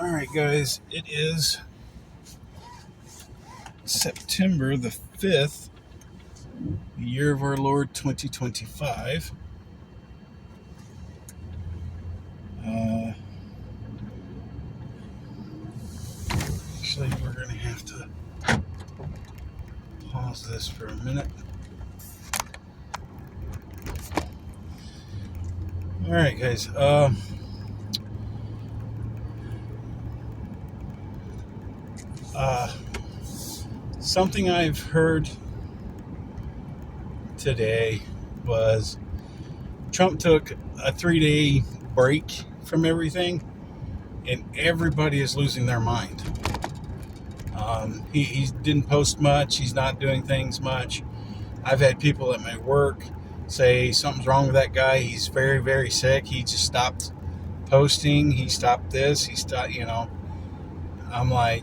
All right, guys, it is September the 5th, the year of our Lord 2025. Actually, we're going to have to pause this for a minute. All right, guys. Something I've heard today was Trump took a 3-day break from everything, and everybody is losing their mind. He didn't post much. He's not doing things much. I've had people at my work say something's wrong with that guy. He's very, very sick. He just stopped posting. He stopped this. He stopped, I'm like,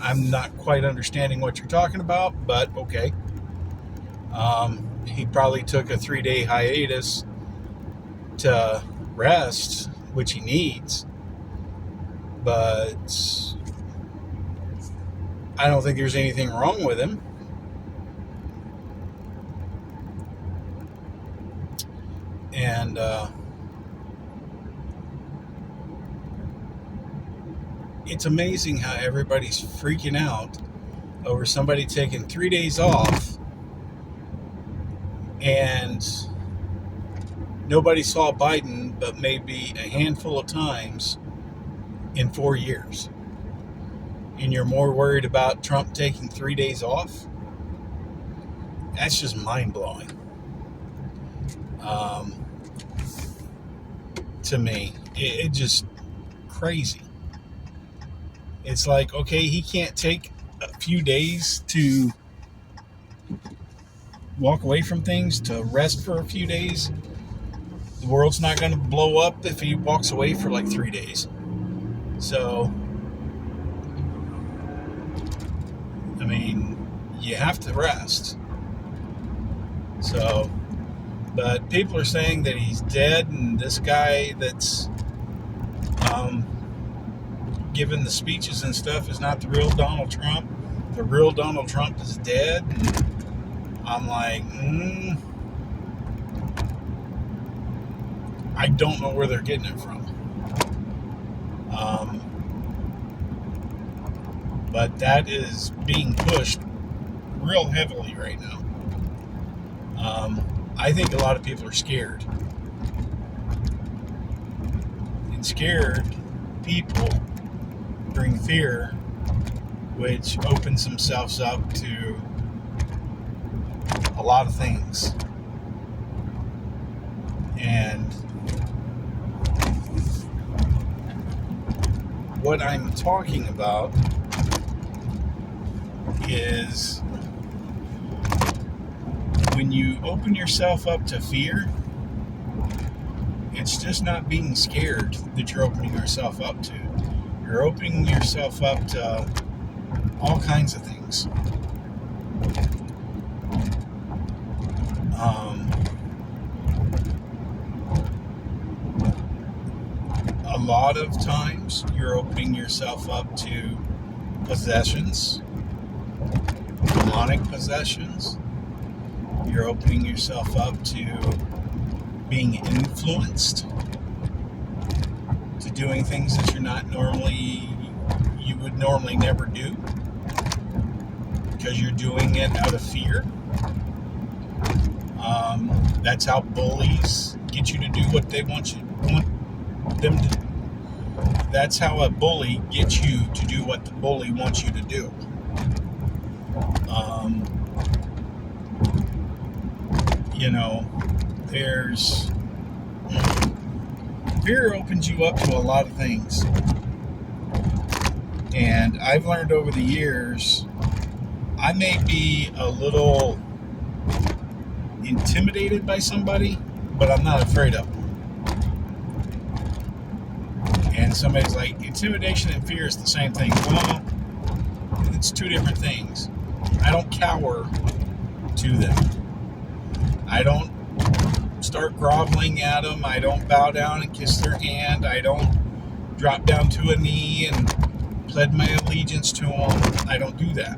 I'm not quite understanding what you're talking about, but okay. He probably took a 3-day hiatus to rest, which he needs, but I don't think there's anything wrong with him. And it's amazing how everybody's freaking out over somebody taking 3 days off, and nobody saw Biden but maybe a handful of times in 4 years. And you're more worried about Trump taking 3 days off? That's just mind-blowing. To me, it just crazy. It's like, okay, he can't take a few days to walk away from things, to rest for a few days. The world's not going to blow up if he walks away for like 3 days. So, I mean, you have to rest. So, but people are saying that he's dead, and this guy that's giving the speeches and stuff is not the real Donald Trump. The real Donald Trump is dead. And I'm like, I don't know where they're getting it from. But that is being pushed real heavily right now. I think a lot of people are scared. And scared people bring fear, which opens themselves up to a lot of things. And what I'm talking about is when you open yourself up to fear, it's just not being scared that you're opening yourself up to. You're opening yourself up to all kinds of things. A lot of times you're opening yourself up to possessions, demonic possessions. You're opening yourself up to being influenced, to doing things that you would normally never do, because you're doing it out of fear. That's how bullies get you to do what they want them to do. That's how a bully gets you to do what the bully wants you to do. There's fear opens you up to a lot of things. And I've learned over the years, I may be a little intimidated by somebody, but I'm not afraid of them. And somebody's like, intimidation and fear is the same thing. Well, it's two different things. I don't cower to them. I don't start groveling at them. I don't bow down and kiss their hand. I don't drop down to a knee and pledge my allegiance to them. I don't do that.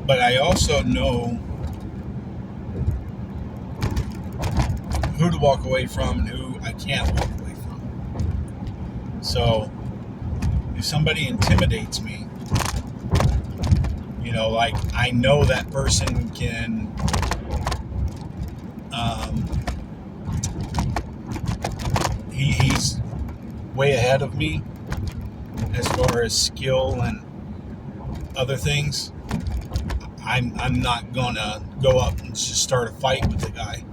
But I also know who to walk away from and who I can't walk away from. So if somebody intimidates me, like I know that person can he's way ahead of me as far as skill and other things. I'm not gonna go up and just start a fight with the guy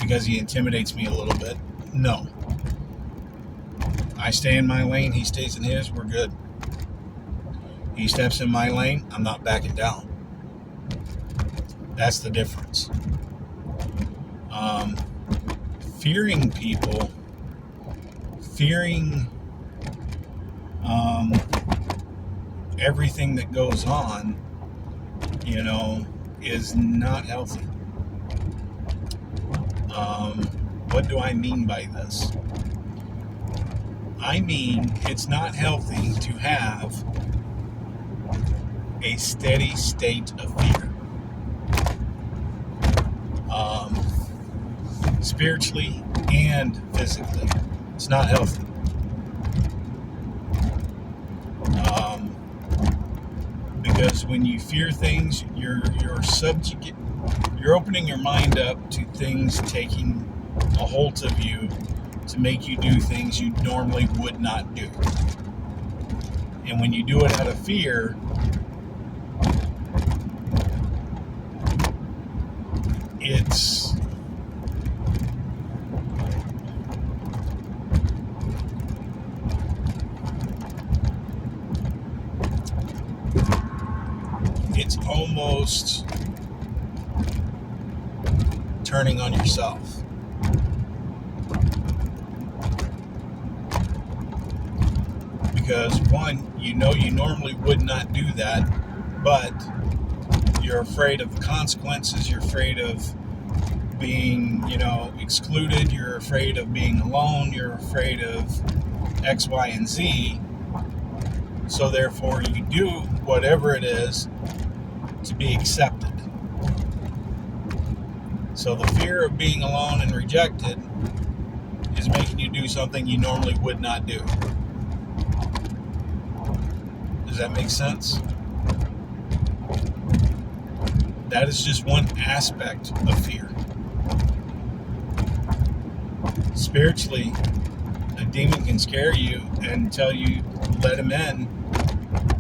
because he intimidates me a little bit. No. I stay in my lane, he stays in his, we're good. He steps in my lane, I'm not backing down. That's the difference. Fearing people, fearing everything that goes on, is not healthy. What do I mean by this? I mean, it's not healthy to have a steady state of fear. Spiritually and physically. It's not healthy. Because when you fear things, you're opening your mind up to things taking a hold of you to make you do things you normally would not do. And when you do it out of fear, it's almost turning on yourself. Because one, you normally would not do that, but you're afraid of the consequences, you're afraid of being, excluded, you're afraid of being alone, you're afraid of X, Y, and Z. So therefore you do whatever it is to be accepted. So the fear of being alone and rejected is making you do something you normally would not do. Does that make sense? That is just one aspect of fear. Spiritually, a demon can scare you and tell you, let him in,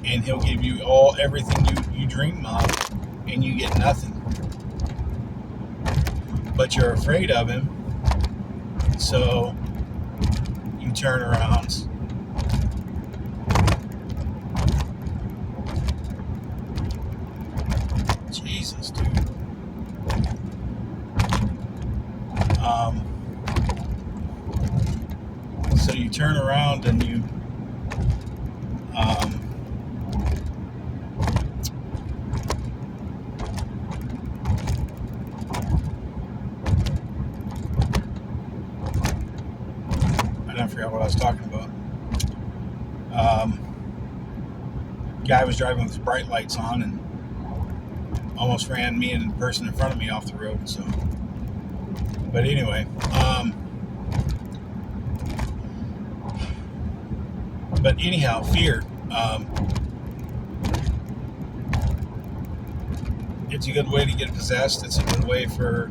and he'll give you everything you dream of, and you get nothing. But you're afraid of him, so you turn around. Jesus, dude. So you turn around and you I forgot what I was talking about. Guy was driving with his bright lights on and almost ran me and the person in front of me off the road. So, but anyway, fear. It's a good way to get possessed. It's a good way for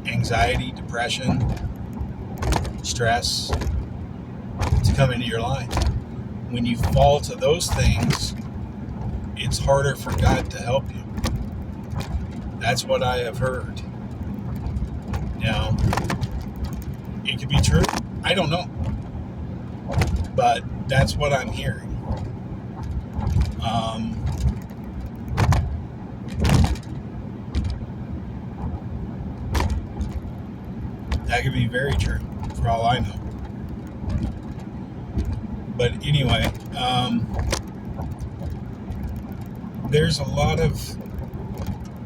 anxiety, depression, stress to come into your life. When you fall to those things, it's harder for God to help you. That's what I have heard. Now, it could be true. I don't know. But that's what I'm hearing. That could be very true, for all I know. But anyway, There's a lot of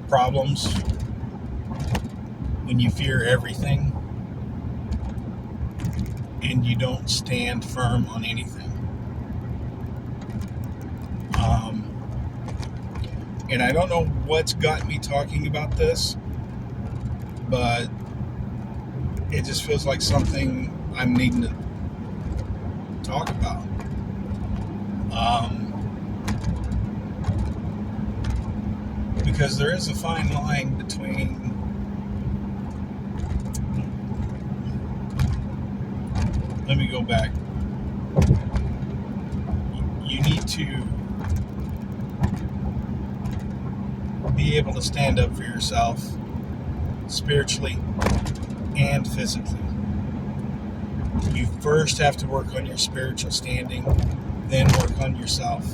problems when you fear everything and you don't stand firm on anything. And I don't know what's got me talking about this, but it just feels like something I'm needing to talk about. Because there is a fine line between let me go back. You need to be able to stand up for yourself spiritually and physically. You first have to work on your spiritual standing, then work on yourself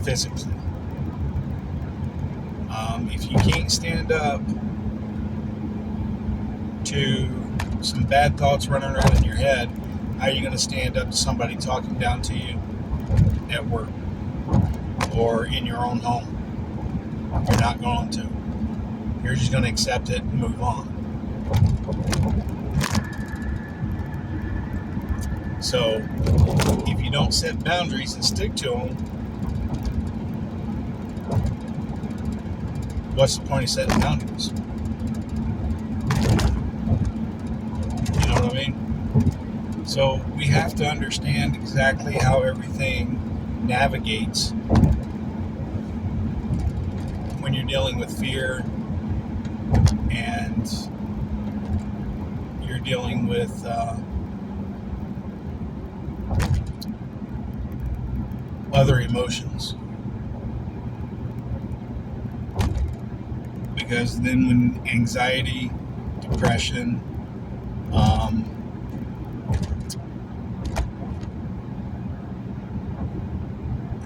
physically. If you can't stand up to some bad thoughts running around in your head, how are you going to stand up to somebody talking down to you at work or in your own home? You're not going to. You're just going to accept it and move on. So, if you don't set boundaries and stick to them, what's the point of setting boundaries? You know what I mean? So, we have to understand exactly how everything navigates when you're dealing with fear and you're dealing with other emotions. Because then when anxiety, depression,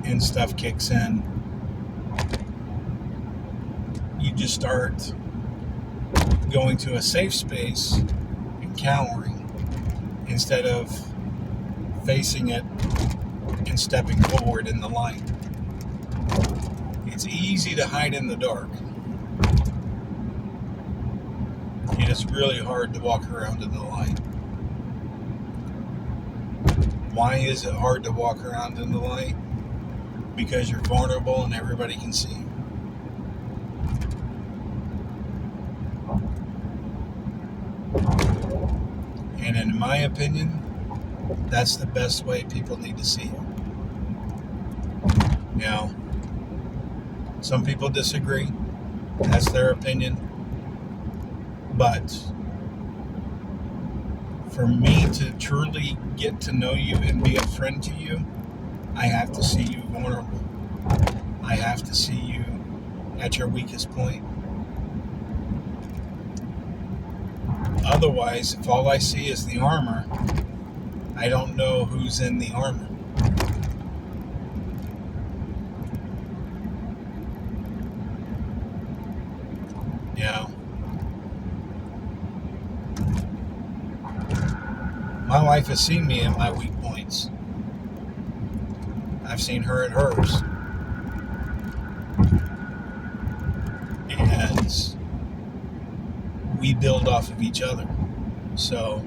and stuff kicks in, you just start going to a safe space and cowering instead of facing it and stepping forward in the light. It's easy to hide in the dark. It is really hard to walk around in the light. Why is it hard to walk around in the light? Because you're vulnerable and everybody can see. And in my opinion, that's the best way people need to see you. Now, some people disagree. That's their opinion. But for me to truly get to know you and be a friend to you, I have to see you vulnerable. I have to see you at your weakest point. Otherwise, if all I see is the armor, I don't know who's in the armor. Yeah. My wife has seen me at my weak points. I've seen her at hers. And we build off of each other. So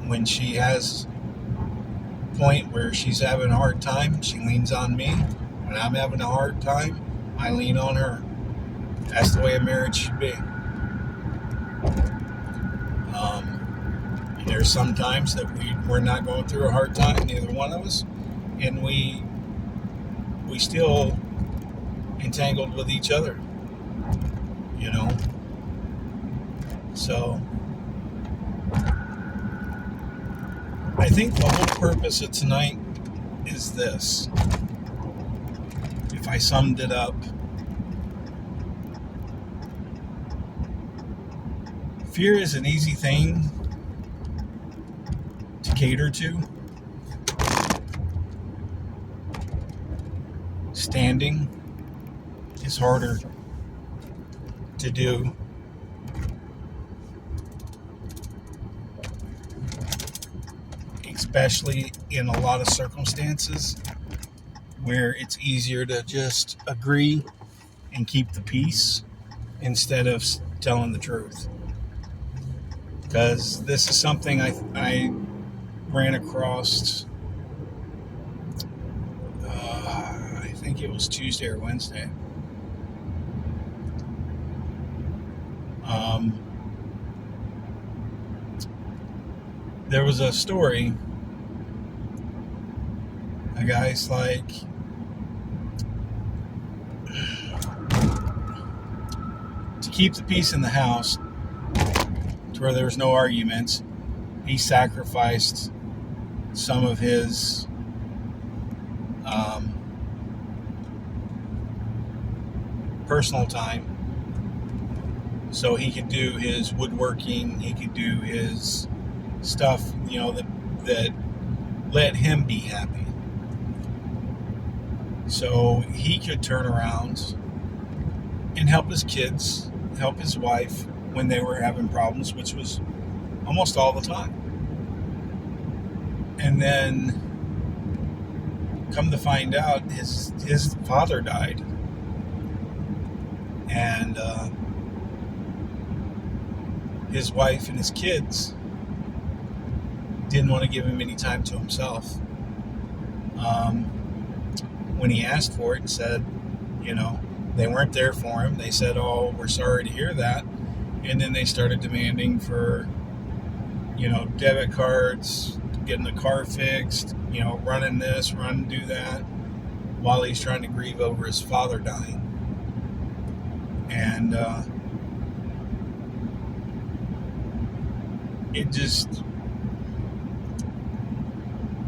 when she has a point where she's having a hard time, she leans on me. When I'm having a hard time, I lean on her. That's the way a marriage should be. And there's some times that we're not going through a hard time, neither one of us, and we still entangled with each other, you know. So I think the whole purpose of tonight is this. If I summed it up, fear is an easy thing to cater to. Standing is harder to do. Especially in a lot of circumstances where it's easier to just agree and keep the peace instead of telling the truth. Because this is something I ran across, I think it was Tuesday or Wednesday. There was a story. A guy's like, to keep the peace in the house, to where there was no arguments, he sacrificed some of his personal time so he could do his woodworking, he could do his stuff, that let him be happy. So he could turn around and help his kids, help his wife when they were having problems, which was almost all the time. And then come to find out, his father died. And his wife and his kids didn't want to give him any time to himself. When he asked for it and said, they weren't there for him, they said, "Oh, we're sorry to hear that." And then they started demanding for, debit cards, getting the car fixed, running this, do that, while he's trying to grieve over his father dying. And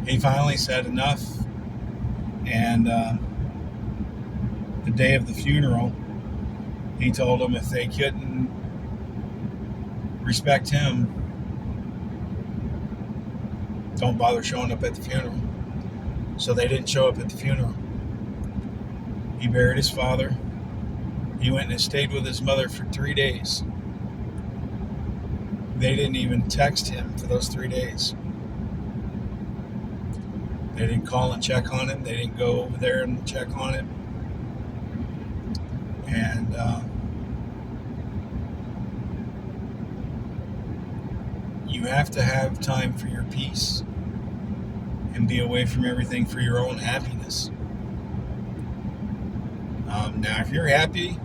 he finally said enough. And the day of the funeral, he told them if they couldn't respect him, don't bother showing up at the funeral. So they didn't show up at the funeral. He buried his father. He went and stayed with his mother for 3 days. They didn't even text him for those 3 days. They didn't call and check on him. They didn't go over there and check on him. And you have to have time for your peace and be away from everything for your own happiness. Now, if you're happy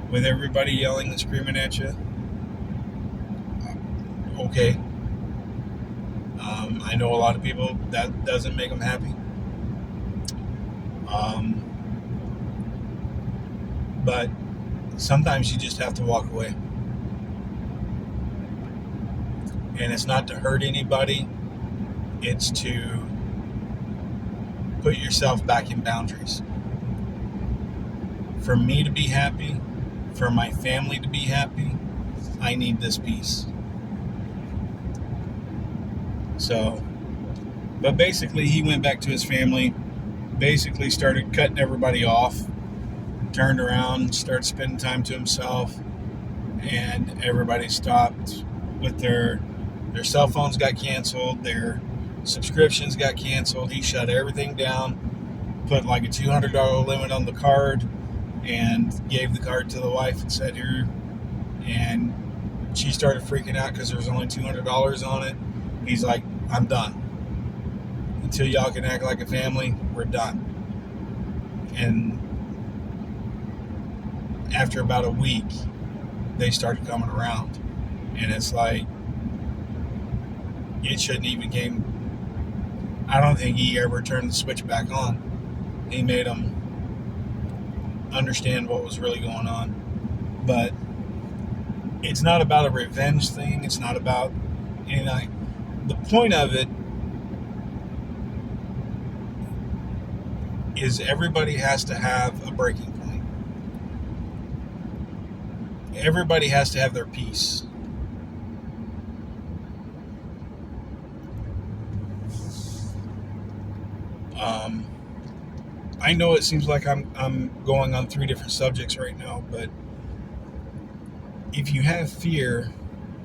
with everybody yelling and screaming at you, okay. I know a lot of people that doesn't make them happy. But sometimes you just have to walk away. And it's not to hurt anybody. It's to put yourself back in boundaries. For me to be happy, for my family to be happy, I need this peace. So, but basically he went back to his family, basically started cutting everybody off, turned around, started spending time to himself, and everybody stopped with their cell phones got canceled, their subscriptions got canceled. He shut everything down, put like a $200 limit on the card, and gave the card to the wife and said, "Here." And she started freaking out because there was only $200 on it. He's like, "I'm done. Until y'all can act like a family, we're done." And after about a week, they started coming around. And it's like, it shouldn't even came. I don't think he ever turned the switch back on. He made them understand what was really going on. But it's not about a revenge thing. It's not about anything. The point of it is everybody has to have a breaking point. Everybody has to have their peace. I know it seems like I'm going on 3 different subjects right now, but if you have fear,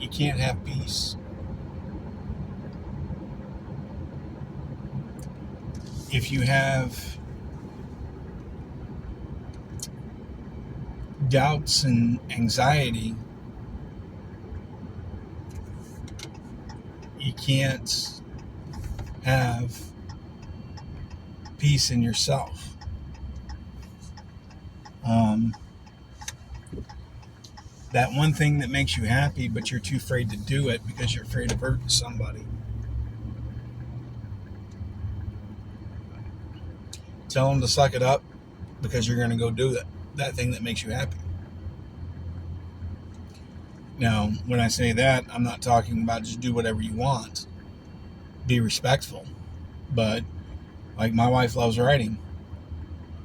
you can't have peace. If you have doubts and anxiety, you can't have peace in yourself. That one thing that makes you happy, but you're too afraid to do it because you're afraid of hurting somebody. Tell them to suck it up because you're going to go do that thing that makes you happy. Now, when I say that, I'm not talking about just do whatever you want. Be respectful. But like my wife loves writing.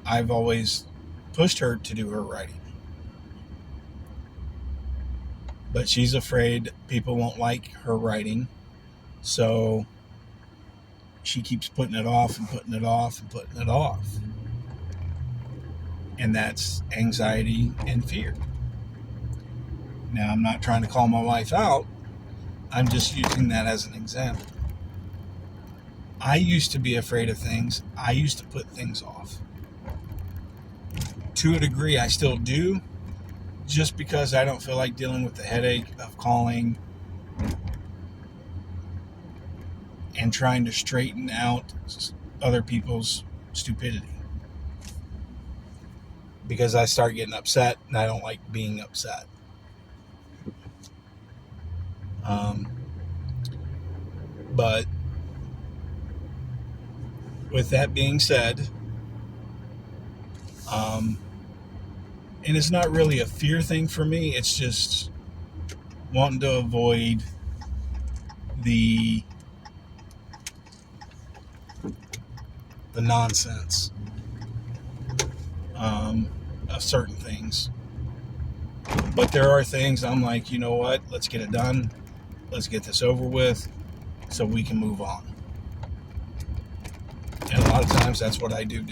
I've always pushed her to do her writing. But she's afraid people won't like her writing. So she keeps putting it off and putting it off and putting it off. And that's anxiety and fear. Now, I'm not trying to call my wife out. I'm just using that as an example. I used to be afraid of things. I used to put things off. To a degree, I still do, just because I don't feel like dealing with the headache of calling and trying to straighten out other people's stupidity. Because I start getting upset, and I don't like being upset. But with that being said, and it's not really a fear thing for me, it's just wanting to avoid the nonsense of certain things. But there are things I'm like, you know what, let's get it done, let's get this over with so we can move on. And a lot of times that's what I do.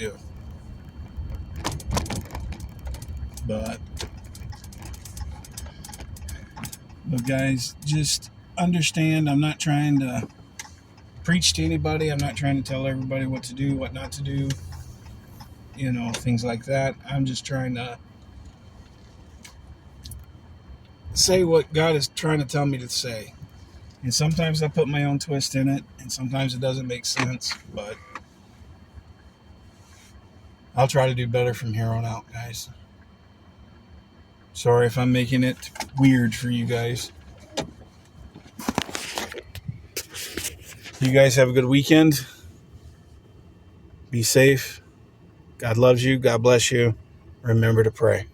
But guys, just understand, I'm not trying to preach to anybody. I'm not trying to tell everybody what to do, what not to do, things like that. I'm just trying to say what God is trying to tell me to say. And sometimes I put my own twist in it, and sometimes it doesn't make sense, but I'll try to do better from here on out, guys. Sorry if I'm making it weird for you guys. You guys have a good weekend. Be safe. God loves you. God bless you. Remember to pray.